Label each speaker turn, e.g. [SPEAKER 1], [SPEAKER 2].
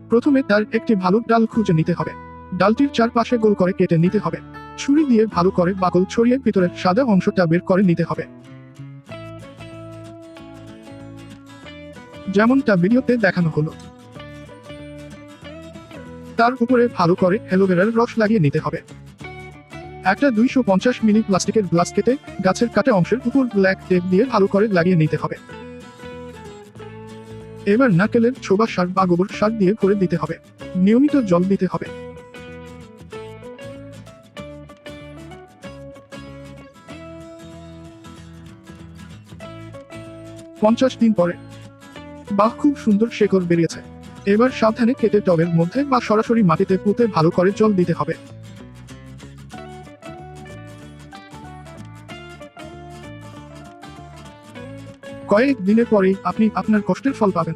[SPEAKER 1] প্রথমে তার একটি ভালো ডাল খুঁজে নিতে হবে। ডালটির চারপাশে গোল করে কেটে নিতে হবে। ছুরি দিয়ে ভালো করে বাকল ছড়িয়ে ভিতরের সাদা অংশটা বের করে নিতে হবে, যেমনটা ভিডিওতে দেখানো হলো। তার উপরে ভালো করে অ্যালোভেরার রস লাগিয়ে নিতে হবে। একটা 250 মিলি প্লাস্টিকের গ্লাস কেটে গাছের কাটা অংশের উপর ব্ল্যাক টেপ দিয়ে ভালো করে লাগিয়ে নিতে হবে। এবার নারকেলের ছোবা সার বা গোবর সার দিয়ে করে দিতে হবে। নিয়মিত জল দিতে হবে। পঞ্চাশ দিন পরে, বাহ, খুব সুন্দর শেকড় বেরিয়েছে। এবার সাবধানে কেটে টবের মধ্যে বা সরাসরি মাটিতে পুঁতে ভালো করে জল দিতে হবে। কয়েক দিনের পরেই আপনি আপনার কষ্টের ফল পাবেন।